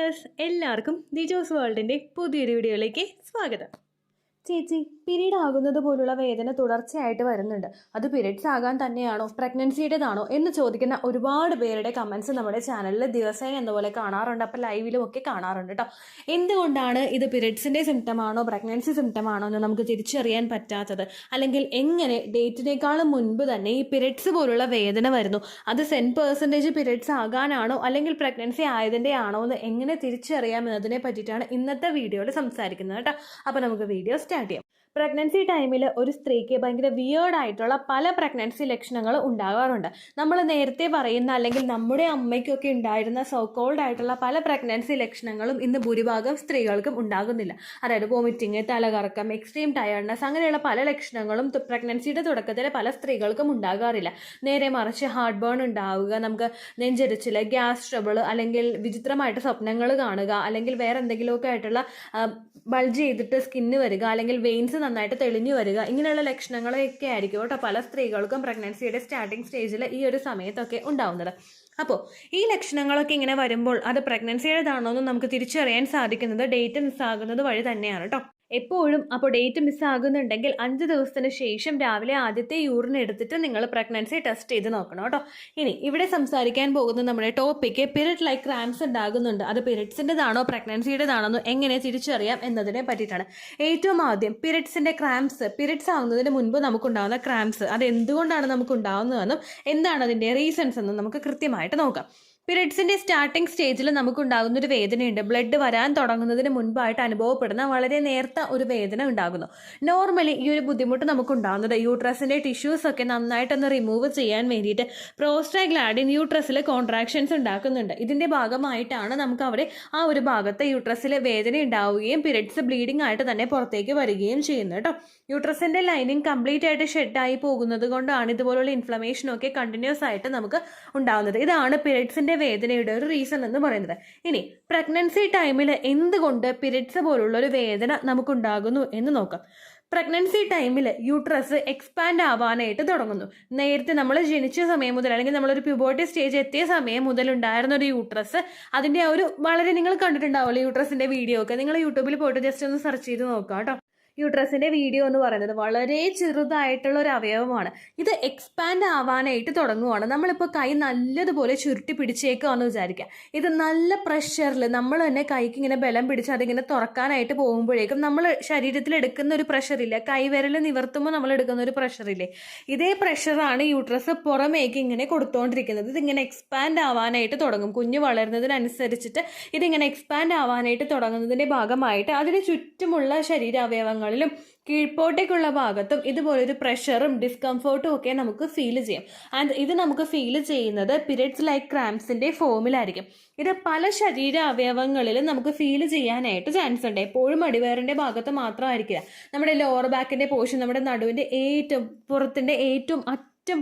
Dears, എല്ലാവർക്കും ദിജോസ് വേൾഡിൻ്റെ പുതിയൊരു വീഡിയോയിലേക്ക് സ്വാഗതം. ചേച്ചി, പീരീഡ് ആകുന്നത് പോലുള്ള വേദന തുടർച്ചയായിട്ട് വരുന്നുണ്ട്. അത് പീരീഡ്സ് ആകാൻ തന്നെയാണോ, പ്രഗ്നൻസിയുടേതാണോ എന്ന് ചോദിക്കുന്ന ഒരുപാട് പേരുടെ കമൻസ് നമ്മുടെ ചാനലിൽ ദിവസേന എന്നപോലെ കാണാറുണ്ട്. അപ്പോൾ ലൈവിലും ഒക്കെ കാണാറുണ്ട് കേട്ടോ. എന്തുകൊണ്ടാണ് ഇത് പീരീഡ്സിൻ്റെ സിംറ്റം ആണോ പ്രഗ്നൻസി സിംറ്റം ആണോ എന്ന് നമുക്ക് തിരിച്ചറിയാൻ പറ്റാത്തത്? അല്ലെങ്കിൽ എങ്ങനെ ഡേറ്റിനേക്കാളും മുൻപ് തന്നെ ഈ പീരീഡ്സ് പോലുള്ള വേദന വരുന്നു? അത് 10% പീരീഡ്സ് ആകാനാണോ അല്ലെങ്കിൽ പ്രഗ്നൻസി ആയതിൻ്റെ ആണോ എന്ന് എങ്ങനെ തിരിച്ചറിയാം എന്നതിനെ പറ്റിയിട്ടാണ് ഇന്നത്തെ വീഡിയോയിൽ സംസാരിക്കുന്നത് കേട്ടോ. അപ്പോൾ നമുക്ക് വീഡിയോ സ്റ്റാർട്ട് ചെയ്യാം. പ്രഗ്നൻസി ടൈമിൽ ഒരു സ്ത്രീക്ക് ഭയങ്കര വിയേർഡായിട്ടുള്ള പല പ്രഗ്നൻസി ലക്ഷണങ്ങൾ ഉണ്ടാകാറുണ്ട്. നമ്മൾ നേരത്തെ പറയുന്ന അല്ലെങ്കിൽ നമ്മുടെ അമ്മയ്ക്കൊക്കെ ഉണ്ടായിരുന്ന സോക്കോൾഡ് ആയിട്ടുള്ള പല പ്രഗ്നൻസി ലക്ഷണങ്ങളും ഇന്ന് ഭൂരിഭാഗം സ്ത്രീകൾക്കും ഉണ്ടാകുന്നില്ല. അതായത് വോമിറ്റിങ്, തലകറക്കം, എക്സ്ട്രീം ടയർഡ്നെസ്, അങ്ങനെയുള്ള പല ലക്ഷണങ്ങളും പ്രഗ്നൻസിയുടെ തുടക്കത്തിൽ പല സ്ത്രീകൾക്കും ഉണ്ടാകാറില്ല. നേരെ മറിച്ച് ഹാർട്ട് ബേൺ ഉണ്ടാവുക, നമുക്ക് നെഞ്ചരിച്ചിൽ, ഗ്യാസ് ട്രബിൾ, അല്ലെങ്കിൽ വിചിത്രമായിട്ട് സ്വപ്നങ്ങൾ കാണുക, അല്ലെങ്കിൽ വേറെ എന്തെങ്കിലുമൊക്കെ ആയിട്ടുള്ള ബൾജ് ചെയ്തിട്ട് സ്കിന്ന് വരിക, അല്ലെങ്കിൽ വെയിൻസ് നന്നായിട്ട് തെളിഞ്ഞു വരിക, ഇങ്ങനെയുള്ള ലക്ഷണങ്ങളൊക്കെ ആയിരിക്കും കേട്ടോ പല സ്ത്രീകൾക്കും പ്രഗ്നൻസിയുടെ സ്റ്റാർട്ടിങ് സ്റ്റേജിൽ ഈ ഒരു സമയത്തൊക്കെ ഉണ്ടാവുന്നത്. അപ്പോൾ ഈ ലക്ഷണങ്ങളൊക്കെ ഇങ്ങനെ വരുമ്പോൾ അത് പ്രഗ്നൻസിയുടേതാണോ എന്ന് നമുക്ക് തിരിച്ചറിയാൻ സാധിക്കുന്നത് ഡേറ്റ് മിസ്സാകുന്നത് വഴി തന്നെയാണ് കേട്ടോ. എപ്പോഴും അപ്പോൾ ഡേറ്റ് മിസ്സാകുന്നുണ്ടെങ്കിൽ 5 ദിവസത്തിന് ശേഷം രാവിലെ ആദ്യത്തെ യൂറിൻ എടുത്തിട്ട് നിങ്ങൾ പ്രഗ്നൻസി ടെസ്റ്റ് ചെയ്ത് നോക്കണം കേട്ടോ. ഇനി ഇവിടെ സംസാരിക്കാൻ പോകുന്ന നമ്മുടെ ടോപ്പിക്ക് പീരിയഡ് ലൈക്ക് ക്രാംസ് ഉണ്ടാകുന്നുണ്ട്. അത് പീരിയഡ്സിൻ്റെതാണോ പ്രഗ്നൻസിയുടേതാണോ എങ്ങനെ തിരിച്ചറിയാം എന്നതിനെ പറ്റിയിട്ടാണ്. ഏറ്റവും ആദ്യം പീരിയഡ്സിൻ്റെ ക്രാംസ്, പീരിയഡ്സ് ആവുന്നതിന് മുൻപ് നമുക്കുണ്ടാകുന്ന ക്രാംസ്, അത് എന്തുകൊണ്ടാണ് നമുക്കുണ്ടാകുന്നതെന്നും എന്താണ് അതിൻ്റെ റീസൺസ് എന്നും നമുക്ക് കൃത്യമായിട്ട് നോക്കാം. പീരിയഡ്സിൻ്റെ സ്റ്റാർട്ടിംഗ് സ്റ്റേജിൽ നമുക്കുണ്ടാകുന്നൊരു വേദനയുണ്ട്. ബ്ലഡ് വരാൻ തുടങ്ങുന്നതിന് മുൻപായിട്ട് അനുഭവപ്പെടുന്ന വളരെ നേർത്ത ഒരു വേദന ഉണ്ടാകുന്നു. നോർമലി ഈ ഒരു ബുദ്ധിമുട്ട് നമുക്കുണ്ടാകുന്നത് യൂട്രസിൻ്റെ ടിഷ്യൂസൊക്കെ നന്നായിട്ടൊന്ന് റിമൂവ് ചെയ്യാൻ വേണ്ടിയിട്ട് പ്രോസ്റ്റാഗ്ലാൻഡിൻ യൂട്രസിൽ കോൺട്രാക്ഷൻസ് ഉണ്ടാക്കുന്നുണ്ട്. ഇതിൻ്റെ ഭാഗമായിട്ടാണ് നമുക്ക് അവിടെ ആ ഒരു ഭാഗത്ത് യൂട്രസിൽ വേദന ഉണ്ടാവുകയും പീരിയഡ്സ് ബ്ലീഡിംഗ് ആയിട്ട് തന്നെ പുറത്തേക്ക് വരികയും ചെയ്യുന്നു കേട്ടോ. യൂട്രസിൻ്റെ ലൈനിങ് കംപ്ലീറ്റ് ആയിട്ട് ഷെഡായി പോകുന്നത് കൊണ്ടാണ് ഇതുപോലുള്ള ഇൻഫ്ലമേഷനൊക്കെ കണ്ടിന്യൂസ് ആയിട്ട് നമുക്ക് ഉണ്ടാകുന്നത്. ഇതാണ് പീരിയഡ്സിൻ്റെ വേദനയുടെ ഒരു റീസൺ എന്ന് പറയുന്നത്. ഇനി പ്രഗ്നൻസി ടൈമിൽ എന്തുകൊണ്ട് പീരിയഡ്സ് പോലുള്ള ഒരു വേദന നമുക്കുണ്ടാകുന്നു എന്ന് നോക്കാം. പ്രഗ്നൻസി ടൈമിൽ യൂട്രസ് എക്സ്പാൻഡ് ആവാനായിട്ട് തുടങ്ങുന്നു. നേരത്തെ നമ്മൾ ജനിച്ച സമയം മുതൽ അല്ലെങ്കിൽ നമ്മളൊരു പ്യൂബർട്ടി സ്റ്റേജ് എത്തിയ സമയം മുതൽ ഉണ്ടായിരുന്ന ഒരു യൂട്രസ്, അതിൻ്റെ ആ ഒരു വളരെ നിങ്ങൾ കണ്ടിട്ടുണ്ടാവുമല്ലോ യൂട്രസിൻ്റെ വീഡിയോ ഒക്കെ, നിങ്ങൾ യൂട്യൂബിൽ പോയിട്ട് ജസ്റ്റ് ഒന്ന് സെർച്ച് ചെയ്ത് നോക്കാം കേട്ടോ. യൂട്രസിൻ്റെ വീഡിയോ എന്ന് പറയുന്നത് വളരെ ചെറുതായിട്ടുള്ള ഒരു അവയവമാണ്. ഇത് എക്സ്പാൻഡ് ആവാനായിട്ട് തുടങ്ങുവാണ്. നമ്മളിപ്പോൾ കൈ നല്ലതുപോലെ ചുരുട്ടി പിടിച്ചേക്കാന്ന് വിചാരിക്കുക. ഇത് നല്ല പ്രഷറിൽ നമ്മൾ തന്നെ കൈക്ക് ഇങ്ങനെ ബലം പിടിച്ച് അതിങ്ങനെ തുറക്കാനായിട്ട് പോകുമ്പോഴേക്കും നമ്മൾ ശരീരത്തിൽ എടുക്കുന്ന ഒരു പ്രഷറില്ല, കൈവിരൽ നിവർത്തുമ്പോൾ നമ്മൾ എടുക്കുന്ന ഒരു പ്രഷറില്ലേ, ഇതേ പ്രഷറാണ് യൂട്രസ് പുറമേക്ക് ഇങ്ങനെ കൊടുത്തുകൊണ്ടിരിക്കുന്നത്. ഇതിങ്ങനെ എക്സ്പാൻഡ് ആവാനായിട്ട് തുടങ്ങും. കുഞ്ഞ് വളരുന്നതിനനുസരിച്ചിട്ട് ഇതിങ്ങനെ എക്സ്പാൻഡ് ആവാനായിട്ട് തുടങ്ങുന്നതിൻ്റെ ഭാഗമായിട്ട് അതിന് ചുറ്റുമുള്ള ശരീരാവയവങ്ങൾ കീഴ്പോട്ടേക്കുള്ള ഭാഗത്തും ഇതുപോലൊരു പ്രഷറും ഡിസ്കംഫോർട്ടും ഒക്കെ നമുക്ക് ഫീൽ ചെയ്യാം. ആൻഡ് ഇത് നമുക്ക് ഫീൽ ചെയ്യുന്നത് പീരിയഡ്സ് ലൈക്ക് ക്രാംസിന്റെ ഫോമിലായിരിക്കും. ഇത് പല ശരീര അവയവങ്ങളിലും നമുക്ക് ഫീൽ ചെയ്യാനായിട്ട് ചാൻസ് ഉണ്ട്. എപ്പോഴും അടിവയറിന്റെ ഭാഗത്ത് മാത്രമായിരിക്കില്ല. നമ്മുടെ ലോവർ ബാക്കിന്റെ പോർഷൻ, നമ്മുടെ നടുവിന്റെ ഏറ്റവും പുറത്തിന്റെ ഏറ്റവും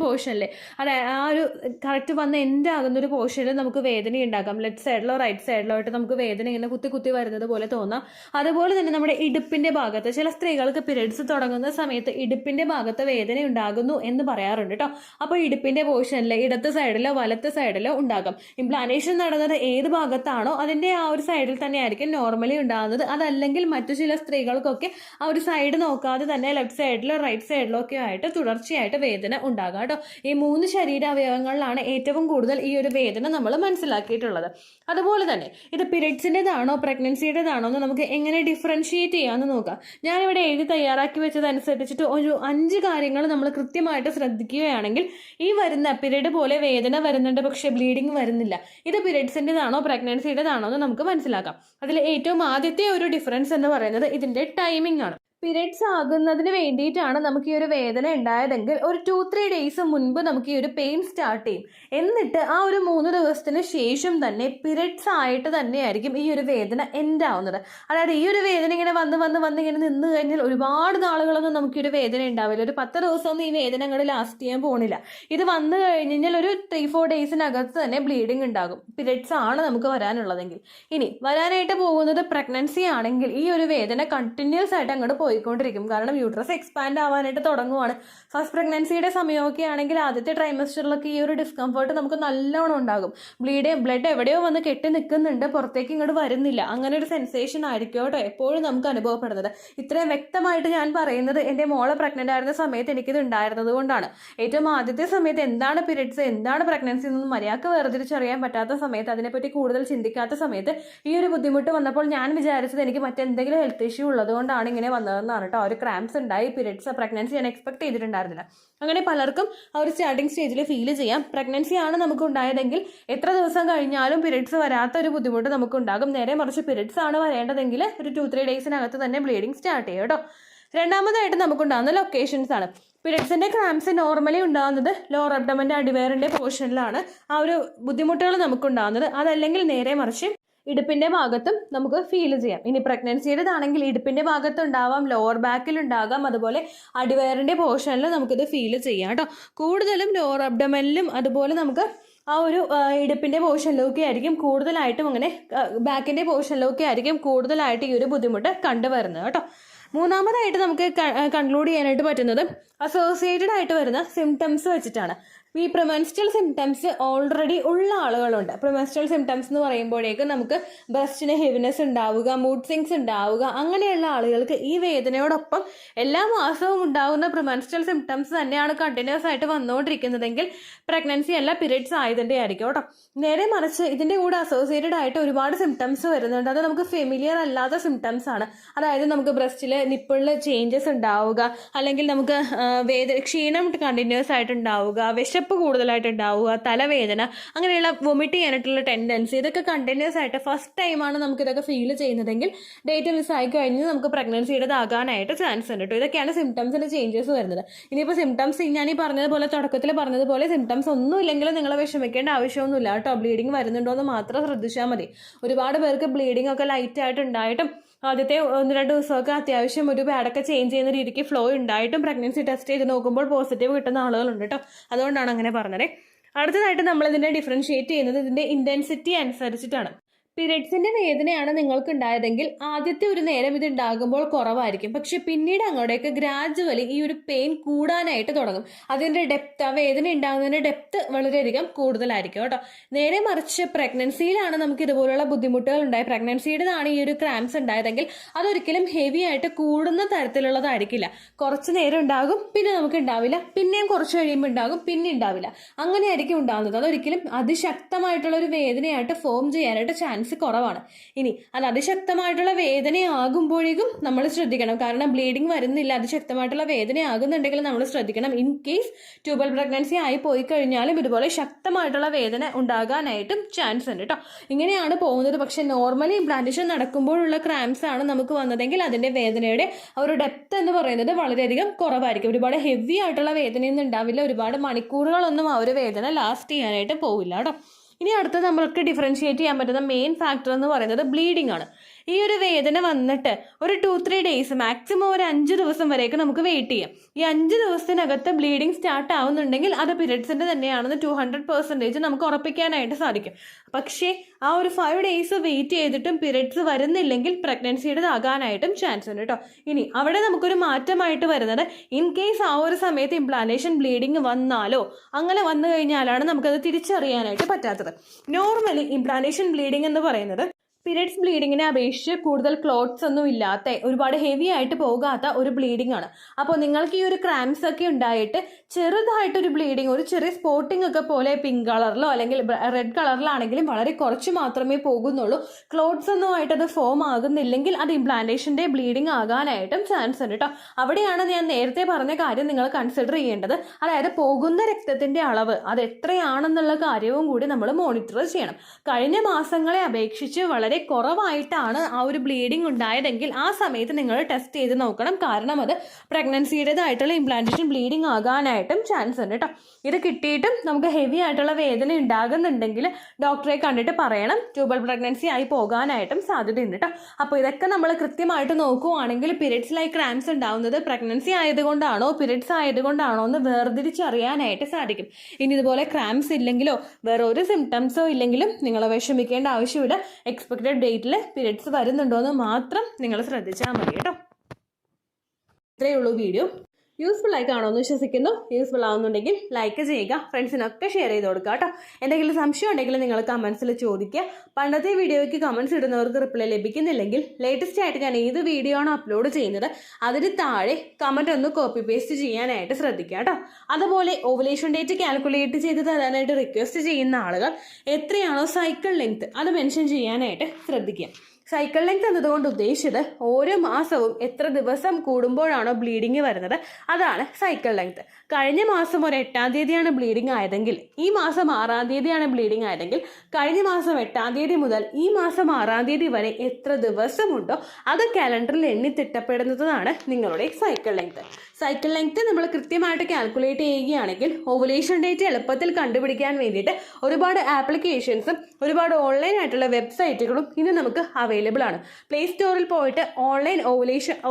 പോർഷനിലെ, അതായത് ആ ഒരു കറക്റ്റ് വന്ന് എൻഡ് ആകുന്ന ഒരു പോർഷനിൽ നമുക്ക് വേദന ഉണ്ടാക്കാം. ലെഫ്റ്റ് സൈഡിലോ റൈറ്റ് സൈഡിലോ ആയിട്ട് നമുക്ക് വേദന ഇങ്ങനെ കുത്തി കുത്തി വരുന്നത് പോലെ തോന്നാം. അതുപോലെ തന്നെ നമ്മുടെ ഇടുപ്പിന്റെ ഭാഗത്ത് ചില സ്ത്രീകൾക്ക് പീരിയഡ്സ് തുടങ്ങുന്ന സമയത്ത് ഇടുപ്പിന്റെ ഭാഗത്ത് വേദന ഉണ്ടാകുന്നു എന്ന് പറയാറുണ്ട് കേട്ടോ. അപ്പോൾ ഇടുപ്പിന്റെ പോർഷനിൽ ഇടത്ത് സൈഡിലോ വലത്ത് സൈഡിലോ ഉണ്ടാകും. ഇംപ്ലാന്റേഷൻ നടന്നത് ഏത് ഭാഗത്താണോ അതിന്റെ ആ ഒരു സൈഡിൽ തന്നെ ആയിരിക്കും നോർമലി ഉണ്ടാകുന്നത്. അതല്ലെങ്കിൽ മറ്റു ചില സ്ത്രീകൾക്കൊക്കെ ആ ഒരു സൈഡ് നോക്കാതെ തന്നെ ലെഫ്റ്റ് സൈഡിലോ റൈറ്റ് സൈഡിലോ ഒക്കെ ആയിട്ട് തുടർച്ചയായിട്ട് വേദന ഉണ്ടാകും കേട്ടോ. ഈ 3 ശരീരാവയവങ്ങളിലാണ് ഏറ്റവും കൂടുതൽ ഈ ഒരു വേദന നമ്മൾ മനസ്സിലാക്കിയിട്ടുള്ളത്. അതുപോലെ തന്നെ ഇത് പീരിയഡ്സിൻ്റെതാണോ പ്രഗ്നൻസിയുടേതാണോ എന്ന് നമുക്ക് എങ്ങനെ ഡിഫറൻഷിയേറ്റ് ചെയ്യാമെന്ന് നോക്കാം. ഞാനിവിടെ എഴുതി തയ്യാറാക്കി വെച്ചതനുസരിച്ചിട്ട് ഒരു 5 കാര്യങ്ങൾ നമ്മൾ കൃത്യമായിട്ട് ശ്രദ്ധിക്കുകയാണെങ്കിൽ ഈ വരുന്ന പീരിയഡ് പോലെ വേദന വരുന്നുണ്ട് പക്ഷെ ബ്ലീഡിങ് വരുന്നില്ല, ഇത് പീരിയഡ്സിൻ്റെതാണോ പ്രഗ്നൻസിയുടേതാണോ എന്ന് നമുക്ക് മനസ്സിലാക്കാം. അതിൽ ഏറ്റവും ആദ്യത്തെ ഒരു ഡിഫറൻസ് എന്ന് പറയുന്നത് ഇതിൻ്റെ ടൈമിംഗ് ആണ്. പീരിയഡ്സ് ആകുന്നതിന് വേണ്ടിയിട്ടാണ് നമുക്ക് ഈ ഒരു വേദന ഉണ്ടായതെങ്കിൽ ഒരു 2-3 ഡേയ്സ് മുൻപ് നമുക്ക് ഈ ഒരു പെയിൻ സ്റ്റാർട്ട് ചെയ്യും. എന്നിട്ട് ആ ഒരു 3 ദിവസത്തിന് ശേഷം തന്നെ പീരിയഡ്സ് ആയിട്ട് തന്നെയായിരിക്കും ഈ ഒരു വേദന എൻഡ് ആവുന്നത്. അതായത് ഈ ഒരു വേദന ഇങ്ങനെ വന്ന് ഇങ്ങനെ നിന്ന് കഴിഞ്ഞാൽ ഒരുപാട് നാളുകളൊന്നും നമുക്ക് ഈ ഒരു വേദന ഉണ്ടാവില്ല. ഒരു 10 ദിവസമൊന്നും ഈ വേദനകൾ ലാസ്റ്റ് ചെയ്യാൻ പോകുന്നില്ല. ഇത് വന്നു കഴിഞ്ഞാൽ ഒരു 3-4 ഡേയ്സിനകത്ത് തന്നെ ബ്ലീഡിങ് ഉണ്ടാകും. പീരിയഡ്സ് ആണ് നമുക്ക് വരാനുള്ളതെങ്കിൽ. ഇനി വരാനായിട്ട് പോകുന്നത് പ്രഗ്നൻസി ആണെങ്കിൽ ഈ ഒരു വേദന കണ്ടിന്യൂസ് ആയിട്ട് അങ്ങോട്ട് പോയി പോയിക്കൊണ്ടിരിക്കും. കാരണം യൂട്രസ് എക്സ്പാൻഡ് ആവാനായിട്ട് തുടങ്ങുവാണ്. ഫസ്റ്റ് പ്രഗ്നൻസിയുടെ സമയമൊക്കെ ആണെങ്കിൽ ആദ്യത്തെ ട്രൈമസ്റ്ററിലൊക്കെ ഈ ഒരു ഡിസ്കംഫർട്ട് നമുക്ക് നല്ലോണം ഉണ്ടാകും. ബ്ലഡ് എവിടെയോ വന്ന് കെട്ടി നിൽക്കുന്നുണ്ട്, പുറത്തേക്ക് ഇങ്ങോട്ട് വരുന്നില്ല, അങ്ങനെ ഒരു സെൻസേഷൻ ആയിരിക്കും കേട്ടോ എപ്പോഴും നമുക്ക് അനുഭവപ്പെടുന്നത്. ഇത്രയും വ്യക്തമായിട്ട് ഞാൻ പറയുന്നത് എൻ്റെ മോളെ പ്രഗ്നൻ്റ് ആയിരുന്ന സമയത്ത് എനിക്കിത് ഉണ്ടായിരുന്നത് കൊണ്ടാണ്. ഏറ്റവും ആദ്യത്തെ സമയത്ത് എന്താണ് പീരിയഡ്സ്, എന്താണ് പ്രഗ്നൻസി എന്നൊന്നും മര്യാദക്ക് വേർതിരിച്ചറിയാൻ പറ്റാത്ത സമയത്ത്, അതിനെപ്പറ്റി കൂടുതൽ ചിന്തിക്കാത്ത സമയത്ത് ഈ ഒരു ബുദ്ധിമുട്ട് വന്നപ്പോൾ ഞാൻ വിചാരിച്ചത് എനിക്ക് മറ്റെന്തെങ്കിലും ഹെൽത്ത് ഇഷ്യൂ ഉള്ളതുകൊണ്ടാണ് ഇങ്ങനെ വന്നതെന്നാണ് കേട്ടോ. ഒരു ക്രാംസ് ഉണ്ടായി, പീരിയഡ്സ് പ്രഗ്നൻസി ഞാൻ എക്സ്പെക്ട് ചെയ്തിട്ടുണ്ടായിരുന്നില്ല. അങ്ങനെ പലർക്കും ആ ഒരു സ്റ്റാർട്ടിംഗ് സ്റ്റേജിൽ ഫീൽ ചെയ്യാം. പ്രഗ്നൻസി ആണ് നമുക്ക് ഉണ്ടായതെങ്കിൽ എത്ര ദിവസം കഴിഞ്ഞാലും പീരിയഡ്സ് വരാത്ത ഒരു ബുദ്ധിമുട്ട് നമുക്കുണ്ടാകും. നേരെ മറിച്ച് പീരിയഡ്സ് ആണ് വരേണ്ടതെങ്കിൽ ഒരു 2-3 ഡേയ്സിനകത്ത് തന്നെ ബ്ലീഡിങ് സ്റ്റാർട്ട് ചെയ്യും കേട്ടോ. രണ്ടാമതായിട്ട് നമുക്കുണ്ടാകുന്ന ലൊക്കേഷൻസ് ആണ്. പീരിയഡ്സിന്റെ ക്രാംസ് നോർമലി ഉണ്ടാകുന്നത് ലോവർ അബ്ഡമന്റെ അടിവയറിന്റെ പോർഷനിലാണ് ആ ഒരു ബുദ്ധിമുട്ടുകൾ നമുക്കുണ്ടാകുന്നത്. അതല്ലെങ്കിൽ നേരെ മറിച്ച് ഇടുപ്പിന്റെ ഭാഗത്തും നമുക്ക് ഫീൽ ചെയ്യാം. ഇനി പ്രഗ്നൻസിയുടേതാണെങ്കിൽ ഇടുപ്പിന്റെ ഭാഗത്ത് ഉണ്ടാവാം, ലോവർ ബാക്കിൽ ഉണ്ടാകാം, അതുപോലെ അടിവയറിന്റെ പോർഷനിൽ നമുക്കിത് ഫീൽ ചെയ്യാം കേട്ടോ. കൂടുതലും ലോവർ അബ്ഡമനിലും അതുപോലെ നമുക്ക് ആ ഒരു ഇടുപ്പിന്റെ പോർഷനിലൊക്കെ ആയിരിക്കും കൂടുതലായിട്ടും, അങ്ങനെ ബാക്കിന്റെ പോർഷനിലൊക്കെ ആയിരിക്കും കൂടുതലായിട്ട് ഈ ഒരു ബുദ്ധിമുട്ട് കണ്ടുവരുന്നത് കേട്ടോ. മൂന്നാമതായിട്ട് നമുക്ക് കൺക്ലൂഡ് ചെയ്യാനായിട്ട് പറ്റുന്നത് അസോസിയേറ്റഡ് ആയിട്ട് വരുന്ന സിംറ്റംസ് വെച്ചിട്ടാണ്. ഈ പ്രിമെൻസ്ട്രൽ സിംറ്റംസ് ഓൾറെഡി ഉള്ള ആളുകളുണ്ട്. പ്രിമെൻസ്ട്രൽ സിംറ്റംസ് എന്ന് പറയുമ്പോഴേക്കും നമുക്ക് ബ്രസ്റ്റിന് ഹെവിനെസ് ഉണ്ടാവുക, മൂഡ് സ്വിങ്സ് ഉണ്ടാവുക, അങ്ങനെയുള്ള ആളുകൾക്ക് ഈ വേദനയോടൊപ്പം എല്ലാ മാസവും ഉണ്ടാകുന്ന പ്രിമെൻസ്ട്രൽ സിംറ്റംസ് തന്നെയാണ് കണ്ടിന്യൂസ് ആയിട്ട് വന്നുകൊണ്ടിരിക്കുന്നതെങ്കിൽ പ്രഗ്നൻസി അല്ല, പീരിയഡ്സ് ആയതിൻ്റെ ആയിരിക്കും കേട്ടോ. നേരെ മറിച്ച് ഇതിൻ്റെ കൂടെ അസോസിയേറ്റഡ് ആയിട്ട് ഒരുപാട് സിംറ്റംസ് വരുന്നുണ്ട്. അത് നമുക്ക് ഫെമിലിയർ അല്ലാത്ത സിംറ്റംസ് ആണ്. അതായത് നമുക്ക് ബ്രസ്റ്റിൽ നിപ്പിളിൽ ചേഞ്ചസ് ഉണ്ടാവുക, അല്ലെങ്കിൽ നമുക്ക് ക്ഷീണം കണ്ടിന്യൂസ് ആയിട്ട് ഉണ്ടാവുക, വിശപ്പ് കൂടുതലായിട്ട് ഉണ്ടാവുക, തലവേദന, അങ്ങനെയുള്ള വൊമിറ്റ് ചെയ്യാനായിട്ടുള്ള ടെൻഡൻസി, ഇതൊക്കെ കണ്ടിന്യൂസ് ആയിട്ട് ഫസ്റ്റ് ടൈമാണ് നമുക്ക് ഇതൊക്കെ ഫീൽ ചെയ്യുന്നതെങ്കിൽ ഡേറ്റ് മിസ്സായി കഴിഞ്ഞ് നമുക്ക് പ്രഗ്നൻസിയുടേതാകാനായിട്ട് ചാൻസ് ഉണ്ട് കേട്ടോ. ഇതൊക്കെയാണ് സിംറ്റംസിൻ്റെ ചേഞ്ചസ് വരുന്നത്. ഇനിയിപ്പോൾ സിംറ്റംസ് ഞാൻ ഈ പറഞ്ഞതുപോലെ തുടക്കത്തിൽ പറഞ്ഞതുപോലെ സിംറ്റംസ് ഒന്നും ഇല്ലെങ്കിലും നിങ്ങൾ വിഷമിക്കേണ്ട ആവശ്യമൊന്നുമില്ല കേട്ടോ. ബ്ലീഡിങ് വരുന്നുണ്ടോ എന്ന് മാത്രം ശ്രദ്ധിച്ചാൽ മതി. ഒരുപാട് പേർക്ക് ബ്ലീഡിങ് ഒക്കെ ലൈറ്റായിട്ട് ഉണ്ടായിട്ടും ആദ്യത്തെ 1-2 ദിവസമൊക്കെ അത്യാവശ്യം ഒരു പാഡൊക്കെ ചേഞ്ച് ചെയ്യുന്ന രീതിക്ക് ഫ്ലോ ഉണ്ടായിട്ടും പ്രഗ്നൻസി ടെസ്റ്റ് ചെയ്ത് നോക്കുമ്പോൾ പോസിറ്റീവ് കിട്ടുന്ന ആളുകളുണ്ട് കേട്ടോ. അതുകൊണ്ടാണ് അങ്ങനെ പറഞ്ഞത്. അടുത്തതായിട്ട് നമ്മളിതിനെ ഡിഫറൻഷിയേറ്റ് ചെയ്യുന്നത് ഇതിൻ്റെ ഇൻറ്റൻസിറ്റി അനുസരിച്ചിട്ടാണ്. പീരിയഡ്സിന്റെ വേദനയാണ് നിങ്ങൾക്ക് ഉണ്ടായതെങ്കിൽ ആദ്യത്തെ ഒരു നേരം ഇത് ഉണ്ടാകുമ്പോൾ കുറവായിരിക്കും. പക്ഷെ പിന്നീട് അങ്ങോട്ടേക്ക് ഗ്രാജുവലി ഈ ഒരു പെയിൻ കൂടാനായിട്ട് തുടങ്ങും. അതിൻ്റെ ഡെപ്ത്, ആ വേദന ഉണ്ടാകുന്നതിൻ്റെ ഡെപ്ത് വളരെയധികം കൂടുതലായിരിക്കും കേട്ടോ. നേരെ മറിച്ച് പ്രഗ്നൻസിയിലാണ് നമുക്ക് ഇതുപോലുള്ള ബുദ്ധിമുട്ടുകൾ ഉണ്ടായി, പ്രഗ്നൻസിയുടേതാണ് ഈ ഒരു ക്രാംസ് ഉണ്ടായതെങ്കിൽ അതൊരിക്കലും ഹെവി ആയിട്ട് കൂടുന്ന തരത്തിലുള്ളതായിരിക്കില്ല. കുറച്ച് നേരം ഉണ്ടാകും, പിന്നെ നമുക്ക് ഉണ്ടാവില്ല, പിന്നെയും കുറച്ച് കഴിയുമ്പോൾ ഉണ്ടാകും, പിന്നെ ഉണ്ടാവില്ല, അങ്ങനെയായിരിക്കും ഉണ്ടാകുന്നത്. അതൊരിക്കലും അതിശക്തമായിട്ടുള്ള ഒരു വേദനയായിട്ട് ഫോം ചെയ്യാനായിട്ട് ചാൻസ് കുറവാണ്. ഇനി അത് അതിശക്തമായിട്ടുള്ള വേദനയാകുമ്പോഴേക്കും നമ്മൾ ശ്രദ്ധിക്കണം. കാരണം ബ്ലീഡിങ് വരുന്നില്ല, അതിശക്തമായിട്ടുള്ള വേദനയാകുന്നുണ്ടെങ്കിൽ നമ്മൾ ശ്രദ്ധിക്കണം. ഇൻ കേസ് ട്യൂബൽ പ്രഗ്നൻസി ആയി പോയി കഴിഞ്ഞാലും ഇതുപോലെ ശക്തമായിട്ടുള്ള വേദന ഉണ്ടാകാനായിട്ടും ചാൻസ് ഉണ്ട് കേട്ടോ. ഇങ്ങനെയാണ് പോകുന്നത്. പക്ഷെ നോർമലി ഇംപ്ലാന്റേഷൻ നടക്കുമ്പോഴുള്ള ക്രാംസ് ആണ് നമുക്ക് വന്നതെങ്കിൽ അതിൻ്റെ വേദനയുടെ ഒരു ഡെപ്ത് എന്ന് പറയുന്നത് വളരെയധികം കുറവായിരിക്കും. ഒരുപാട് ഹെവി ആയിട്ടുള്ള വേദനയൊന്നും ഉണ്ടാവില്ല, ഒരുപാട് മണിക്കൂറുകളൊന്നും ആ ഒരു വേദന ലാസ്റ്റ് ചെയ്യാനായിട്ട് പോവില്ല കേട്ടോ. ഇനി അടുത്ത് നമ്മൾക്ക് ഡിഫറൻഷിയേറ്റ് ചെയ്യാൻ പറ്റുന്ന മെയിൻ ഫാക്ടർ എന്ന് പറയുന്നത് ബ്ലീഡിംഗ് ആണ്. ഈ ഒരു വേദന വന്നിട്ട് ഒരു 2-3 ഡേയ്സ്, മാക്സിമം ഒരു 5 ദിവസം വരെയൊക്കെ നമുക്ക് വെയിറ്റ് ചെയ്യാം. ഈ 5 ദിവസത്തിനകത്ത് ബ്ലീഡിങ് സ്റ്റാർട്ട് ആവുന്നുണ്ടെങ്കിൽ അത് പീരിയഡ്സിൻ്റെ തന്നെയാണെന്ന് 200% നമുക്ക് ഉറപ്പിക്കാനായിട്ട് സാധിക്കും. പക്ഷേ ആ ഒരു 5 ഡേയ്സ് വെയിറ്റ് ചെയ്തിട്ടും പീരിയഡ്സ് വരുന്നില്ലെങ്കിൽ പ്രഗ്നൻസിയുടേതാകാനായിട്ടും ചാൻസ് ഉണ്ട് കേട്ടോ. ഇനി അവിടെ നമുക്കൊരു മാറ്റമായിട്ട് വരുന്നത്, ഇൻ കേസ് ആ ഒരു സമയത്ത് ഇംപ്ലാന്റേഷൻ ബ്ലീഡിങ് വന്നാലോ അങ്ങനെ വന്നു കഴിഞ്ഞാലാണ് നമുക്കത് തിരിച്ചറിയാനായിട്ട് പറ്റാത്തത്. നോർമലി ഇംപ്ലാന്റേഷൻ ബ്ലീഡിങ് എന്ന് പറയുന്നത് പീരിയഡ്സ് ബ്ലീഡിങ്ങിനെ അപേക്ഷിച്ച് കൂടുതൽ ക്ലോട്ട്സ് ഒന്നും ഇല്ലാത്ത, ഒരുപാട് ഹെവി ആയിട്ട് പോകാത്ത ഒരു ബ്ലീഡിംഗ് ആണ്. അപ്പോൾ നിങ്ങൾക്ക് ഈ ഒരു ക്രാംസ് ഒക്കെ ഉണ്ടായിട്ട് ചെറുതായിട്ടൊരു ബ്ലീഡിങ്, ഒരു ചെറിയ സ്പോട്ടിംഗ് ഒക്കെ പോലെ പിങ്ക് കളറിലോ അല്ലെങ്കിൽ റെഡ് കളറിലാണെങ്കിലും വളരെ കുറച്ച് മാത്രമേ പോകുന്നുള്ളൂ. ക്ലോട്ട്സ് ഒന്നും ആയിട്ട് അത് ഫോം ആകുന്നില്ലെങ്കിൽ അത് ഇംപ്ലാന്റേഷൻ്റെ ബ്ലീഡിങ് ആകാനായിട്ടും ചാൻസ് ഉണ്ട് കേട്ടോ. അവിടെയാണ് ഞാൻ നേരത്തെ പറഞ്ഞ കാര്യം നിങ്ങൾ കൺസിഡർ ചെയ്യേണ്ടത്. അതായത് പോകുന്ന രക്തത്തിൻ്റെ അളവ് അത് എത്രയാണെന്നുള്ള കാര്യവും കൂടി നമ്മൾ മോണിറ്റർ ചെയ്യണം. കഴിഞ്ഞ മാസങ്ങളെ അപേക്ഷിച്ച് വളരെ കുറവായിട്ടാണ് ആ ഒരു ബ്ലീഡിങ് ഉണ്ടായതെങ്കിൽ ആ സമയത്ത് നിങ്ങൾ ടെസ്റ്റ് ചെയ്ത് നോക്കണം. കാരണം അത് പ്രഗ്നൻസിയുടേതായിട്ടുള്ള ഇംപ്ലാന്റേഷൻ ബ്ലീഡിങ് ആകാനായിട്ടും ചാൻസ് ഉണ്ട് കേട്ടോ. ഇത് കിട്ടിയിട്ടും നമുക്ക് ഹെവി ആയിട്ടുള്ള വേദന ഉണ്ടാകുന്നുണ്ടെങ്കിൽ ഡോക്ടറെ കണ്ടിട്ട് പറയണം. ട്യൂബൽ പ്രഗ്നൻസി ആയി പോകാനായിട്ടും സാധ്യതയുണ്ട് കേട്ടോ. അപ്പോൾ ഇതൊക്കെ നമ്മൾ കൃത്യമായിട്ട് നോക്കുവാണെങ്കിൽ പീരിയഡ്സിലായി ക്രാംസ് ഉണ്ടാവുന്നത് പ്രഗ്നൻസി ആയതുകൊണ്ടാണോ പീരിയഡ്സ് ആയതുകൊണ്ടാണോ എന്ന് വേർതിരിച്ചറിയാനായിട്ട് സാധിക്കും. ഇനി ഇതുപോലെ ക്രാംസ് ഇല്ലെങ്കിലോ വേറെ ഒരു സിംറ്റംസോ ഇല്ലെങ്കിലും നിങ്ങൾ വിഷമിക്കേണ്ട ആവശ്യമില്ല. എക്സ്പെക്റ്റഡ് ഡേറ്റിൽ പീരിയഡ്സ് വരുന്നുണ്ടോ എന്ന് മാത്രം നിങ്ങൾ ശ്രദ്ധിച്ചാൽ മതി കേട്ടോ. ഇത്രയേ ഉള്ളൂ വീഡിയോ. യൂസ്ഫുൾ ആയി കാണുമെന്ന് വിശ്വസിക്കുന്നു. യൂസ്ഫുൾ ആവുന്നുണ്ടെങ്കിൽ ലൈക്ക് ചെയ്യുക, ഫ്രണ്ട്സിനൊക്കെ ഷെയർ ചെയ്ത് കൊടുക്കുക കേട്ടോ. എന്തെങ്കിലും സംശയം ഉണ്ടെങ്കിൽ നിങ്ങൾ കമൻസിൽ ചോദിക്കുക. പണ്ടത്തെ വീഡിയോയ്ക്ക് കമൻസ് ഇടുന്നവർക്ക് റിപ്ലൈ ലഭിക്കുന്നില്ലെങ്കിൽ ലേറ്റസ്റ്റ് ആയിട്ട് ഞാൻ ഏത് വീഡിയോ ആണോ അപ്ലോഡ് ചെയ്യുന്നത് അതിന് താഴെ കമൻറ്റ് ഒന്ന് കോപ്പി പേസ്റ്റ് ചെയ്യാനായിട്ട് ശ്രദ്ധിക്കുക കേട്ടോ. അതുപോലെ ഓവുലേഷൻ ഡേറ്റ് കാൽക്കുലേറ്റ് ചെയ്ത് തരാനായിട്ട് റിക്വസ്റ്റ് ചെയ്യുന്ന ആളുകൾ എത്രയാണോ സൈക്കിൾ ലെങ്ത് അത് മെൻഷൻ ചെയ്യാനായിട്ട് ശ്രദ്ധിക്കുക. സൈക്കിൾ ലെങ്ത് എന്നതുകൊണ്ട് ഉദ്ദേശിച്ചത് ഓരോ മാസവും എത്ര ദിവസം കൂടുമ്പോഴാണോ ബ്ലീഡിങ് വരുന്നത് അതാണ് സൈക്കിൾ ലെങ്ത്. കഴിഞ്ഞ മാസം ഒരു 8-ാം തീയതിയാണ് ബ്ലീഡിങ് ആയതെങ്കിൽ ഈ മാസം 6-ാം തീയതിയാണ് ബ്ലീഡിങ് ആയതെങ്കിൽ കഴിഞ്ഞ മാസം 8-ാം തീയതി മുതൽ ഈ മാസം 6-ാം തീയതി വരെ എത്ര ദിവസമുണ്ടോ അത് കാലണ്ടറിൽ എണ്ണി തിട്ടപ്പെടുന്നതാണ് നിങ്ങളുടെ സൈക്കിൾ ലെങ്ത്. സൈക്കിൾ ലെങ്ത് നമ്മൾ കൃത്യമായിട്ട് കാൽക്കുലേറ്റ് ചെയ്യുകയാണെങ്കിൽ ഓവുലേഷൻ ഡേറ്റ് എളുപ്പത്തിൽ കണ്ടുപിടിക്കാൻ വേണ്ടിയിട്ട് ഒരുപാട് ആപ്ലിക്കേഷൻസും ഒരുപാട് ഓൺലൈൻ ആയിട്ടുള്ള വെബ്സൈറ്റുകളും ഇന്ന് നമുക്ക് അവൈലബിൾ ആണ്. പ്ലേ സ്റ്റോറിൽ പോയിട്ട് ഓൺലൈൻ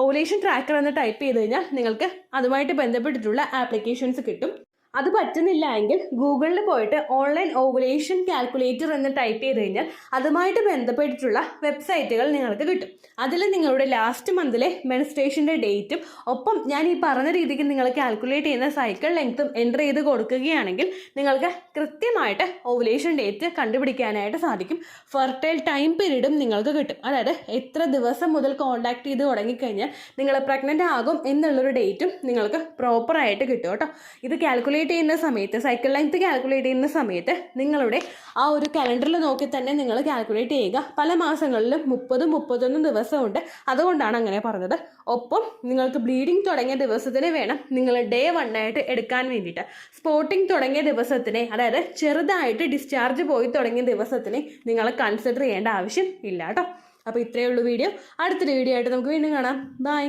ഓവുലേഷൻ ട്രാക്കർ എന്ന് ടൈപ്പ് ചെയ്ത് കഴിഞ്ഞാൽ നിങ്ങൾക്ക് അതുമായിട്ട് ബന്ധപ്പെട്ടിട്ടുള്ള ആപ്ലിക്കേഷൻസ് കിട്ടും. അത് പറ്റുന്നില്ല എങ്കിൽ ഗൂഗിളിൽ പോയിട്ട് ഓൺലൈൻ ഓവുലേഷൻ കാൽക്കുലേറ്റർ എന്ന് ടൈപ്പ് ചെയ്ത് കഴിഞ്ഞാൽ അതുമായിട്ട് ബന്ധപ്പെട്ടിട്ടുള്ള വെബ്സൈറ്റുകൾ നിങ്ങൾക്ക് കിട്ടും. അതിൽ നിങ്ങളുടെ ലാസ്റ്റ് മന്തിലെ മെൻസ്ട്രേഷൻ്റെ ഡേറ്റും ഒപ്പം ഞാൻ ഈ പറഞ്ഞ രീതിക്ക് നിങ്ങൾ കാൽക്കുലേറ്റ് ചെയ്യുന്ന സൈക്കിൾ ലെങ്ത്തും എൻ്റർ ചെയ്ത് കൊടുക്കുകയാണെങ്കിൽ നിങ്ങൾക്ക് കൃത്യമായിട്ട് ഓവുലേഷൻ ഡേറ്റ് കണ്ടുപിടിക്കാനായിട്ട് സാധിക്കും. ഫെർട്ടൈൽ ടൈം പീരീഡും നിങ്ങൾക്ക് കിട്ടും. അതായത് എത്ര ദിവസം മുതൽ കോൺടാക്ട് ചെയ്ത് തുടങ്ങിക്കഴിഞ്ഞാൽ നിങ്ങൾ പ്രഗ്നൻ്റ് ആകും എന്നുള്ളൊരു ഡേറ്റും നിങ്ങൾക്ക് പ്രോപ്പറായിട്ട് കിട്ടും കേട്ടോ. ഇത് കാൽക്കുലേറ്റ് ചെയ്യുന്ന സമയത്ത് സൈക്കിൾ ലെങ്ത് കാൽക്കുലേറ്റ് ചെയ്യുന്ന സമയത്ത് നിങ്ങളുടെ ആ ഒരു കലണ്ടറിൽ നോക്കി തന്നെ നിങ്ങൾ കാൽക്കുലേറ്റ് ചെയ്യുക. പല മാസങ്ങളിലും 30-31 ദിവസമുണ്ട്, അതുകൊണ്ടാണ് അങ്ങനെ പറഞ്ഞത്. ഒപ്പം നിങ്ങൾക്ക് ബ്ലീഡിങ് തുടങ്ങിയ ദിവസത്തിന് വേണം നിങ്ങൾ ഡേ 1 ആയിട്ട് എടുക്കാൻ വേണ്ടിയിട്ട്. സ്പോട്ടിങ് തുടങ്ങിയ ദിവസത്തിനെ, അതായത് ചെറുതായിട്ട് ഡിസ്ചാർജ് പോയി തുടങ്ങിയ ദിവസത്തിനെ നിങ്ങൾ കൺസിഡർ ചെയ്യേണ്ട ആവശ്യം ഇല്ല കേട്ടോ. അപ്പോൾ ഇത്രയേ ഉള്ളൂ വീഡിയോ. അടുത്തൊരു വീഡിയോ ആയിട്ട് നമുക്ക് വീണ്ടും കാണാം. ബൈ.